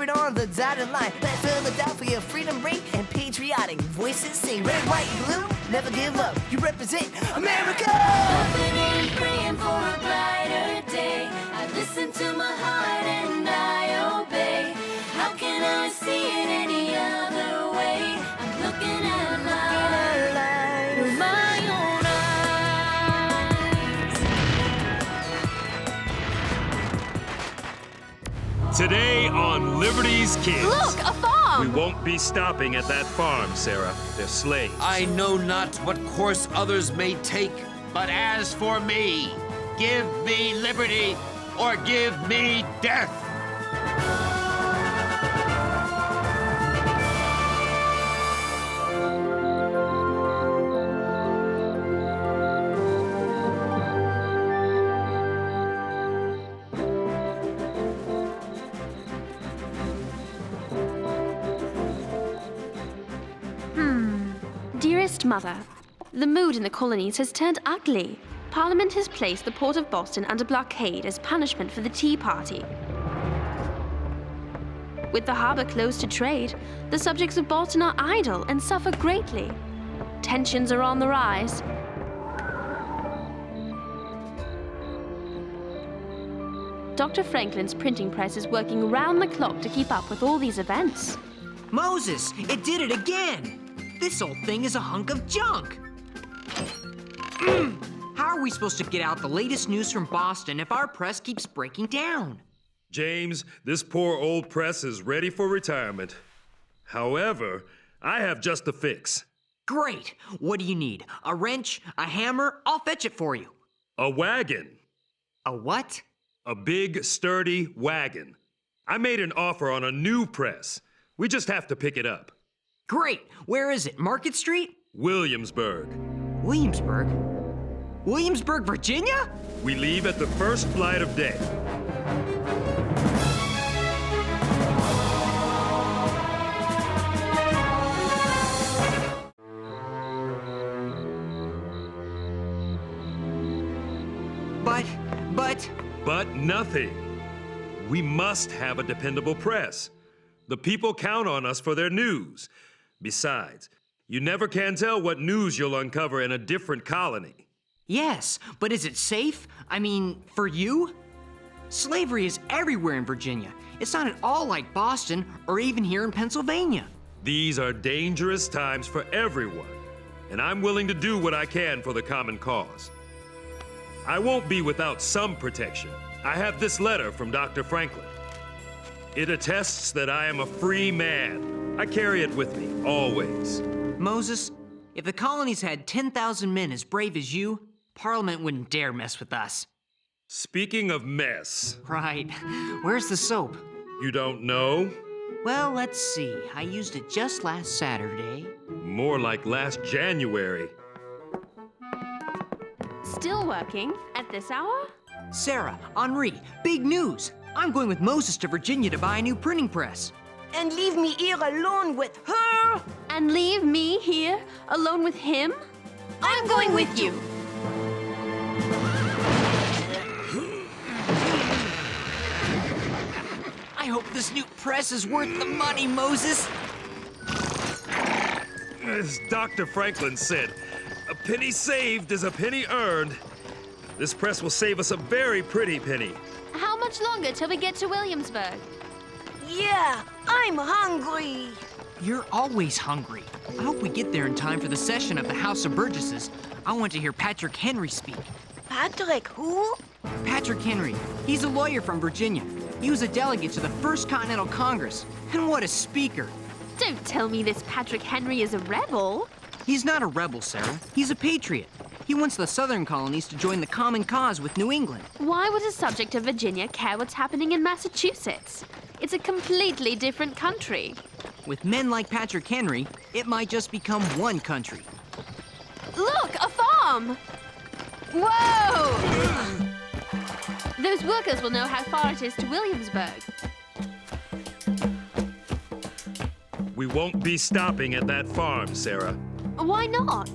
it on the dotted line. Let Philadelphia freedom ring and patriotic voices sing. Red, white, blue, never give up. You represent America. Hoping and praying for a brighter day. I listen to my heart and I obey. How can I see it any other way? I'm looking at life with my own eyes. Today on Liberty's Kids. Look, a farm! We won't be stopping at that farm, Sarah. They're slaves. I know not what course others may take, but as for me, give me liberty or give me death. Dearest Mother, the mood in the colonies has turned ugly. Parliament has placed the port of Boston under blockade as punishment for the Tea Party. With the harbor closed to trade, the subjects of Boston are idle and suffer greatly. Tensions are on the rise. Dr. Franklin's printing press is working round the clock to keep up with all these events. Moses, it did it again! This old thing is a hunk of junk! How are we supposed to get out the latest news from Boston if our press keeps breaking down? James, this poor old press is ready for retirement. However, I have just the fix. Great! What do you need? A wrench? A hammer? I'll fetch it for you. A wagon. A what? A big, sturdy wagon. I made an offer on a new press. We just have to pick it up. Great! Where is it? Market Street? Williamsburg. Williamsburg? Williamsburg, Virginia? We leave at the first light of day. But nothing. We must have a dependable press. The people count on us for their news. Besides, you never can tell what news you'll uncover in a different colony. Yes, but is it safe? I mean, for you? Slavery is everywhere in Virginia. It's not at all like Boston or even here in Pennsylvania. These are dangerous times for everyone, and I'm willing to do what I can for the common cause. I won't be without some protection. I have this letter from Dr. Franklin. It attests that I am a free man. I carry it with me, always. Moses, if the colonies had 10,000 men as brave as you, Parliament wouldn't dare mess with us. Speaking of mess... Right. Where's the soap? You don't know? Well, let's see. I used it just last Saturday. More like last January. Still working at this hour? Sarah, Henri, big news! I'm going with Moses to Virginia to buy a new printing press. And leave me here alone with her? And leave me here alone with him? I'm going with you. I hope this new press is worth the money, Moses. As Dr. Franklin said, a penny saved is a penny earned. This press will save us a very pretty penny. How much longer till we get to Williamsburg? Yeah, I'm hungry. You're always hungry. I hope we get there in time for the session of the House of Burgesses. I want to hear Patrick Henry speak. Patrick who? Patrick Henry. He's a lawyer from Virginia. He was a delegate to the First Continental Congress. And what a speaker. Don't tell me this Patrick Henry is a rebel. He's not a rebel, Sarah. He's a patriot. He wants the southern colonies to join the common cause with New England. Why would a subject of Virginia care what's happening in Massachusetts? It's a completely different country. With men like Patrick Henry, it might just become one country. Look, a farm! Whoa! Those workers will know how far it is to Williamsburg. We won't be stopping at that farm, Sarah. Why not?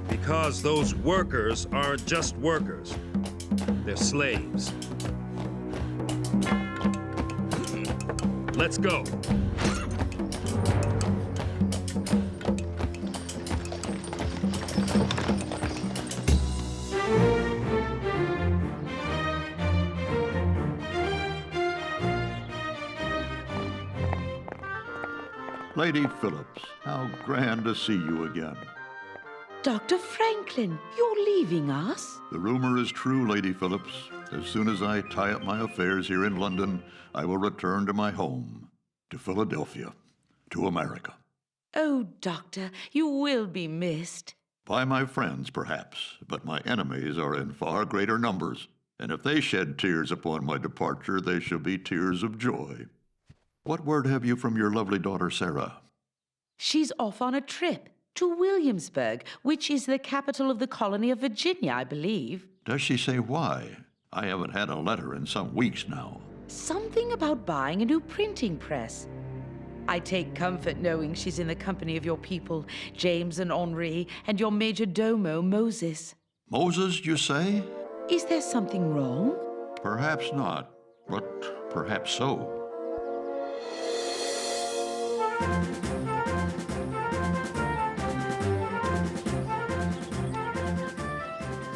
Because those workers aren't just workers. They're slaves. Let's go. Lady Phillips, how grand to see you again. Dr. Franklin, you're leaving us? The rumor is true, Lady Phillips. As soon as I tie up my affairs here in London, I will return to my home, to Philadelphia, to America. Oh, Doctor, you will be missed. By my friends, perhaps, but my enemies are in far greater numbers, and if they shed tears upon my departure, they shall be tears of joy. What word have you from your lovely daughter, Sarah? She's off on a trip to Williamsburg, which is the capital of the colony of Virginia, I believe. Does she say why? I haven't had a letter in some weeks now. Something about buying a new printing press. I take comfort knowing she's in the company of your people, James and Henri, and your major domo, Moses. Moses, you say? Is there something wrong? Perhaps not, but perhaps so.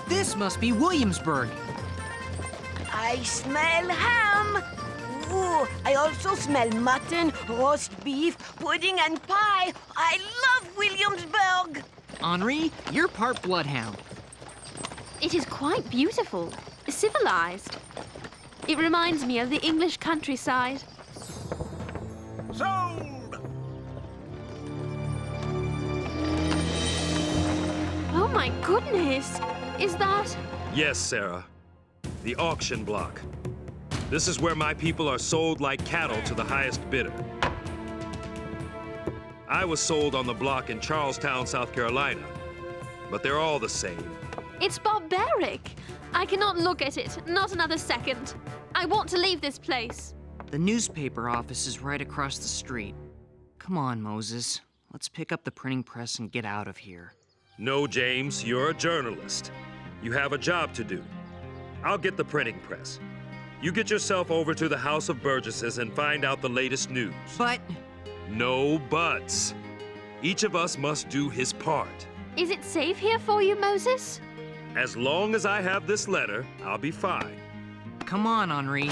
This must be Williamsburg. I smell ham. Ooh, I also smell mutton, roast beef, pudding, and pie. I love Williamsburg. Henri, you're part bloodhound. It is quite beautiful, civilized. It reminds me of the English countryside. Sold! Oh my goodness! Is that... Yes, Sarah. The auction block. This is where my people are sold like cattle to the highest bidder. I was sold on the block in Charlestown, South Carolina, but they're all the same. It's barbaric! I cannot look at it, not another second. I want to leave this place. The newspaper office is right across the street. Come on, Moses. Let's pick up the printing press and get out of here. No, James, you're a journalist. You have a job to do. I'll get the printing press. You get yourself over to the House of Burgesses and find out the latest news. But... No buts. Each of us must do his part. Is it safe here for you, Moses? As long as I have this letter, I'll be fine. Come on, Henri.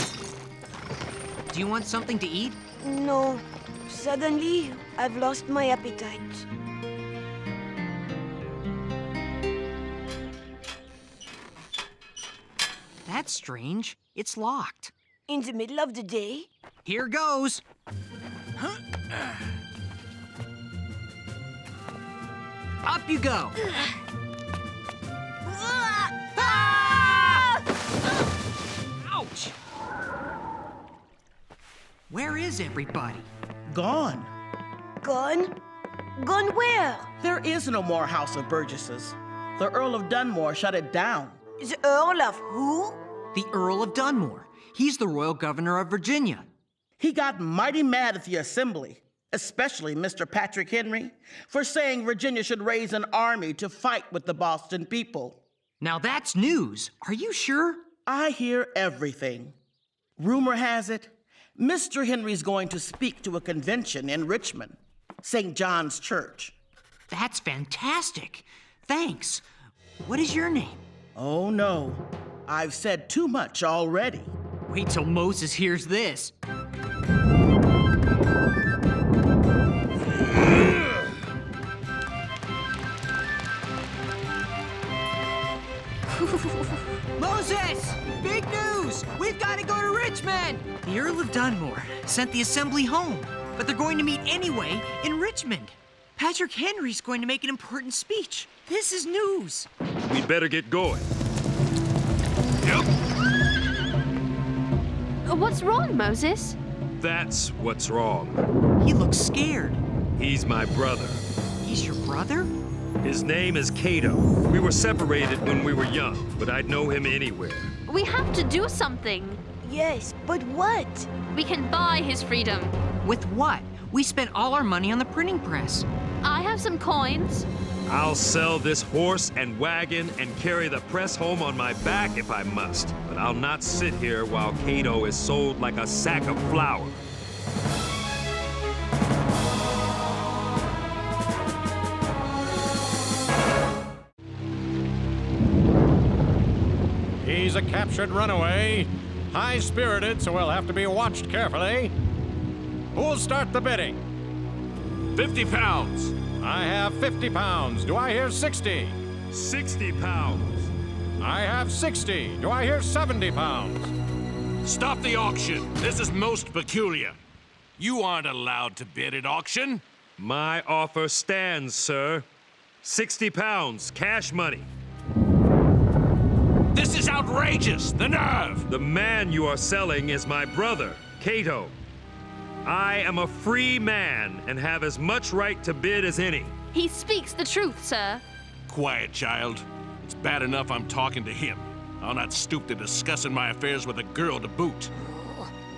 Do you want something to eat? No. Suddenly, I've lost my appetite. That's strange. It's locked. In the middle of the day? Here goes. Up you go. Ouch! Where is everybody? Gone. Gone? Gone where? There is no more House of Burgesses. The Earl of Dunmore shut it down. The Earl of who? The Earl of Dunmore. He's the royal governor of Virginia. He got mighty mad at the Assembly, especially Mr. Patrick Henry, for saying Virginia should raise an army to fight with the Boston people. Now that's news. Are you sure? I hear everything. Rumor has it, Mr. Henry's going to speak to a convention in Richmond, St. John's Church. That's fantastic. Thanks. What is your name? Oh, no. I've said too much already. Wait till Moses hears this. Moses! Big news! We've got to go to Richmond! The Earl of Dunmore sent the Assembly home, but they're going to meet anyway in Richmond. Patrick Henry's going to make an important speech. This is news. We'd better get going. What's wrong, Moses? That's what's wrong. He looks scared. He's my brother. He's your brother? His name is Cato. We were separated when we were young, but I'd know him anywhere. We have to do something. Yes, but what? We can buy his freedom. With what? We spent all our money on the printing press. I have some coins. I'll sell this horse and wagon and carry the press home on my back if I must. But I'll not sit here while Cato is sold like a sack of flour. He's a captured runaway. High-spirited, so he'll have to be watched carefully. Who'll start the bidding? 50 pounds. I have 50 pounds. Do I hear 60? 60 pounds. I have 60. Do I hear 70 pounds? Stop the auction. This is most peculiar. You aren't allowed to bid at auction. My offer stands, sir. 60 pounds, cash money. This is outrageous! The nerve! The man you are selling is my brother, Cato. I am a free man and have as much right to bid as any. He speaks the truth, sir. Quiet, child. It's bad enough I'm talking to him. I'll not stoop to discussing my affairs with a girl to boot.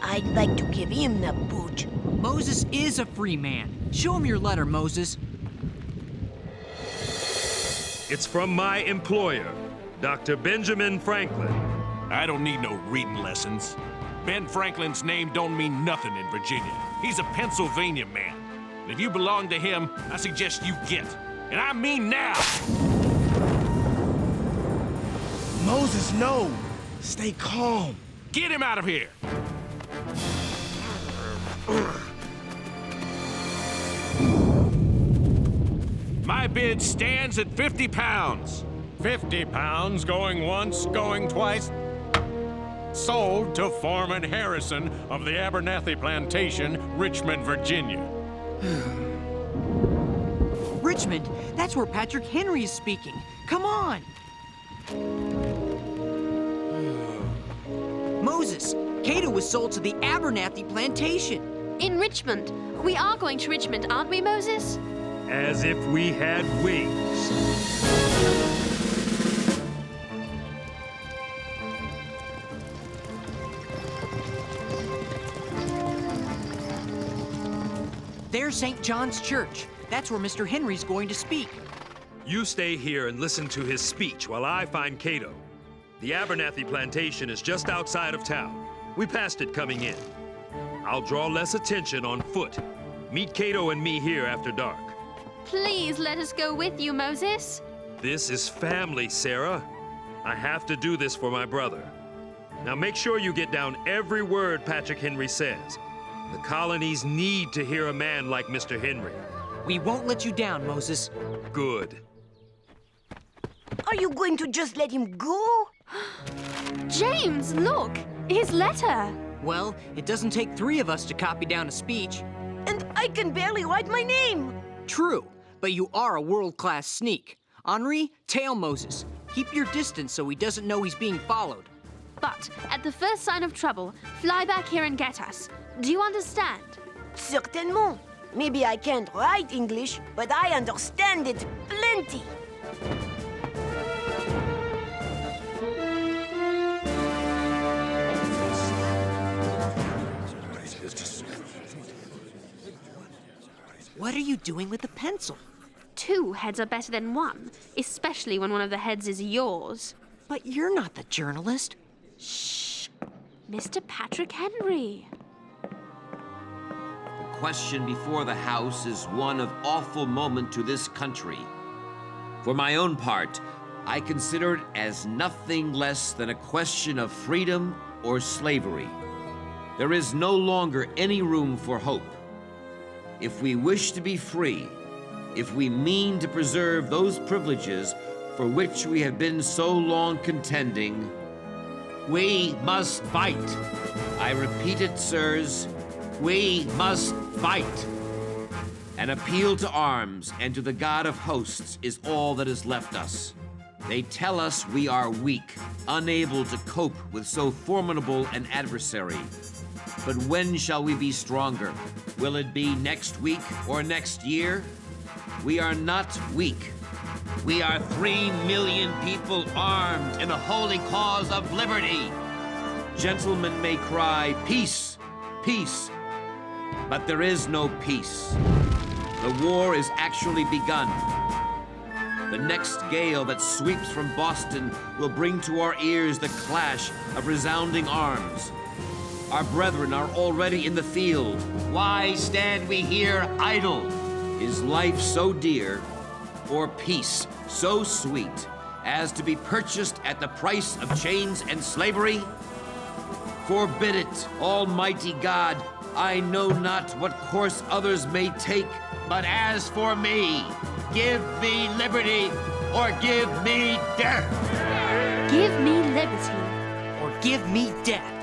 I'd like to give him the boot. Moses is a free man. Show him your letter, Moses. It's from my employer, Dr. Benjamin Franklin. I don't need no reading lessons. Ben Franklin's name don't mean nothing in Virginia. He's a Pennsylvania man. And if you belong to him, I suggest you get. And I mean now! Moses, no. Stay calm. Get him out of here! My bid stands at 50 pounds. 50 pounds, going once, going twice. Sold to Foreman Harrison of the Abernathy Plantation, Richmond, Virginia. Richmond, that's where Patrick Henry is speaking. Come on. Moses, Cato was sold to the Abernathy Plantation. In Richmond. We are going to Richmond, aren't we, Moses? As if we had wings. There's St. John's Church. That's where Mr. Henry's going to speak. You stay here and listen to his speech while I find Cato. The Abernathy Plantation is just outside of town. We passed it coming in. I'll draw less attention on foot. Meet Cato and me here after dark. Please let us go with you, Moses. This is family, Sarah. I have to do this for my brother. Now make sure you get down every word Patrick Henry says. The colonies need to hear a man like Mr. Henry. We won't let you down, Moses. Good. Are you going to just let him go? James, look! His letter! Well, it doesn't take 3 of us to copy down a speech. And I can barely write my name. True, but you are a world-class sneak. Henri, tail Moses. Keep your distance so he doesn't know he's being followed. But at the first sign of trouble, fly back here and get us. Do you understand? Certainement. Maybe I can't write English, but I understand it plenty. What are you doing with the pencil? 2 heads are better than 1, especially when one of the heads is yours. But you're not the journalist. Shh! Mr. Patrick Henry. The question before the House is one of awful moment to this country. For my own part, I consider it as nothing less than a question of freedom or slavery. There is no longer any room for hope. If we wish to be free, if we mean to preserve those privileges for which we have been so long contending, we must fight. I repeat it, sirs, we must fight. An appeal to arms and to the God of hosts is all that is left us. They tell us we are weak, unable to cope with so formidable an adversary. But when shall we be stronger? Will it be next week or next year? We are not weak. We are 3 million people armed in the holy cause of liberty. Gentlemen may cry, peace, peace, but there is no peace. The war is actually begun. The next gale that sweeps from Boston will bring to our ears the clash of resounding arms. Our brethren are already in the field. Why stand we here idle? Is life so dear, or peace so sweet, as to be purchased at the price of chains and slavery? Forbid it, Almighty God. I know not what course others may take, but as for me, give me liberty or give me death. Give me liberty. Or give me death.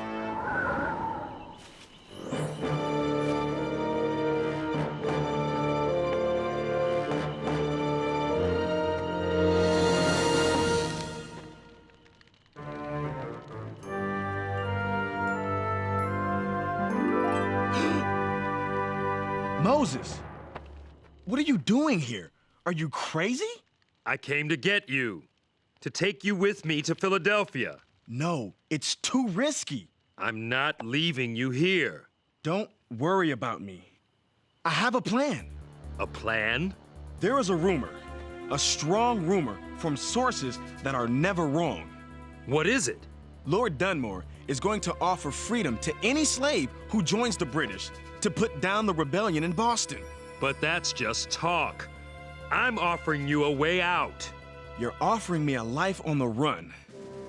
Moses, what are you doing here? Are you crazy? I came to get you, to take you with me to Philadelphia. No, it's too risky. I'm not leaving you here. Don't worry about me. I have a plan. A plan? There is a rumor, a strong rumor from sources that are never wrong. What is it? Lord Dunmore is going to offer freedom to any slave who joins the British to put down the rebellion in Boston. But that's just talk. I'm offering you a way out. You're offering me a life on the run,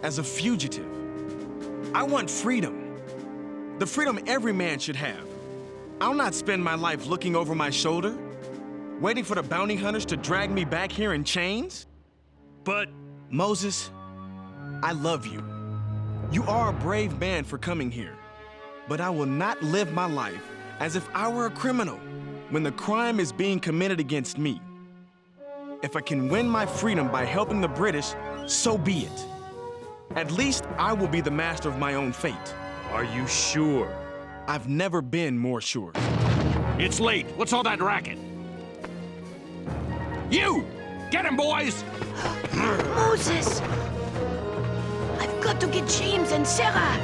as a fugitive. I want freedom. The freedom every man should have. I'll not spend my life looking over my shoulder, waiting for the bounty hunters to drag me back here in chains. But Moses, I love you. You are a brave man for coming here, but I will not live my life as if I were a criminal when the crime is being committed against me. If I can win my freedom by helping the British, so be it. At least I will be the master of my own fate. are you sure? I've never been more sure. It's late. What's all that racket? You! Get him, boys! Moses! I've got to get James and Sarah!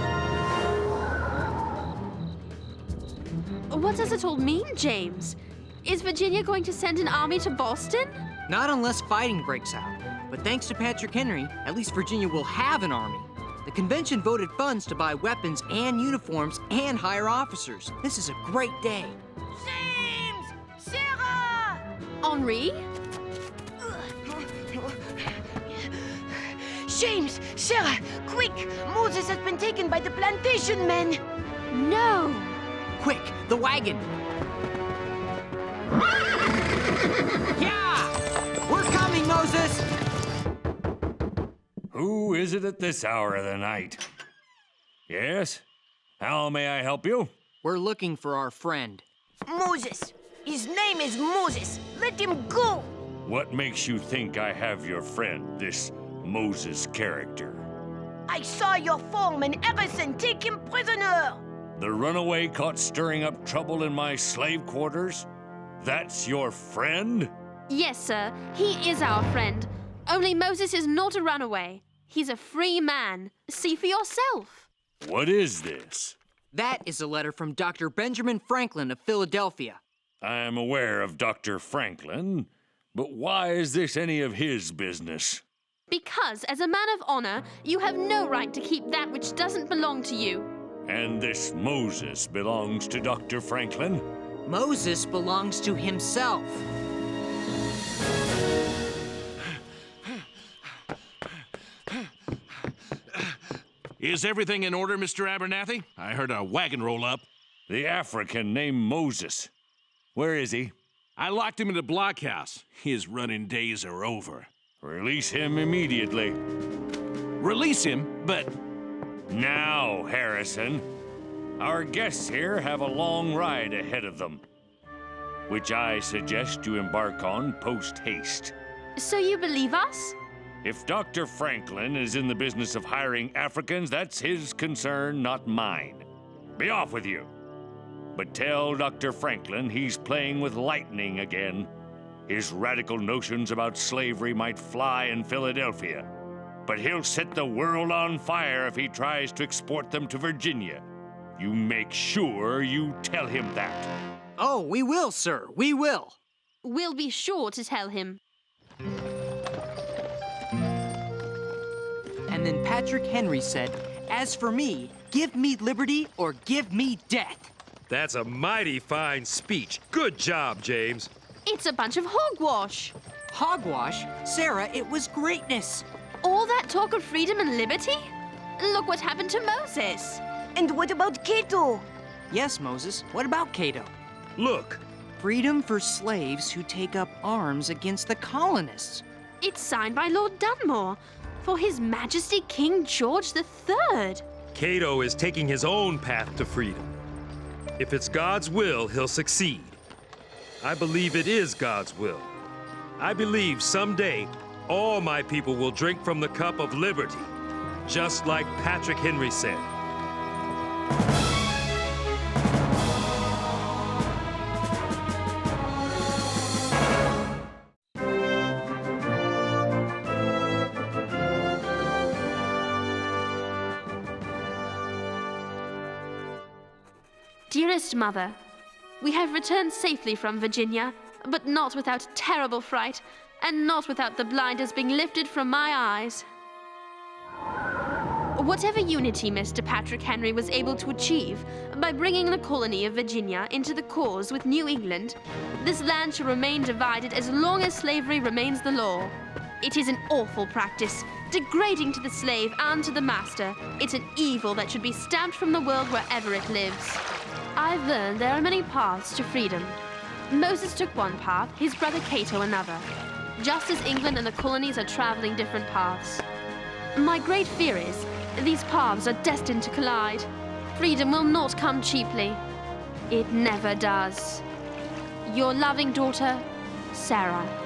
What does it all mean, James? Is Virginia going to send an army to Boston? Not unless fighting breaks out. But thanks to Patrick Henry, at least Virginia will have an army. The convention voted funds to buy weapons and uniforms and hire officers. This is a great day. James! Sarah! Henri? James! Sarah! Quick! Moses has been taken by the plantation men! No! Quick, the wagon! Yeah! We're coming, Moses! Who is it at this hour of the night? Yes? How may I help you? We're looking for our friend. Moses! His name is Moses! Let him go! What makes you think I have your friend, this Moses character? I saw your foreman Harrison take him prisoner! The runaway caught stirring up trouble in my slave quarters? That's your friend? Yes, sir. He is our friend. Only Moses is not a runaway. He's a free man. See for yourself. What is this? That is a letter from Dr. Benjamin Franklin of Philadelphia. I am aware of Dr. Franklin, but why is this any of his business? Because, as a man of honor, you have no right to keep that which doesn't belong to you. And this Moses belongs to Dr. Franklin? Moses belongs to himself. Is everything in order, Mr. Abernathy? I heard a wagon roll up. The African named Moses. Where is he? I locked him in the blockhouse. His running days are over. Release him immediately. Release him? But... Now, Harrison. Our guests here have a long ride ahead of them, which I suggest you embark on post-haste. So you believe us? If Dr. Franklin is in the business of hiring Africans, that's his concern, not mine. Be off with you. But tell Dr. Franklin he's playing with lightning again. His radical notions about slavery might fly in Philadelphia, but he'll set the world on fire if he tries to export them to Virginia. You make sure you tell him that. Oh, we will, sir. We will. We'll be sure to tell him. And then Patrick Henry said, "As for me, give me liberty or give me death." That's a mighty fine speech. Good job, James. It's a bunch of hogwash. Hogwash? Sarah, it was greatness. All that talk of freedom and liberty? Look what happened to Moses. And what about Cato? Yes, Moses. What about Cato? Look, Freedom for slaves who take up arms against the colonists. It's signed by Lord Dunmore for His Majesty King George III. Cato is taking his own path to freedom. If it's God's will, he'll succeed. I believe it is God's will. I believe someday all my people will drink from the cup of liberty, just like Patrick Henry said. Dearest Mother, we have returned safely from Virginia, but not without terrible fright, and not without the blinders being lifted from my eyes. Whatever unity Mr. Patrick Henry was able to achieve by bringing the colony of Virginia into the cause with New England, this land shall remain divided as long as slavery remains the law. It is an awful practice, degrading to the slave and to the master. It's an evil that should be stamped from the world wherever it lives. I've learned there are many paths to freedom. Moses took one path, his brother Cato another. Just as England and the colonies are traveling different paths. My great fear is these paths are destined to collide. Freedom will not come cheaply. It never does. Your loving daughter, Sarah.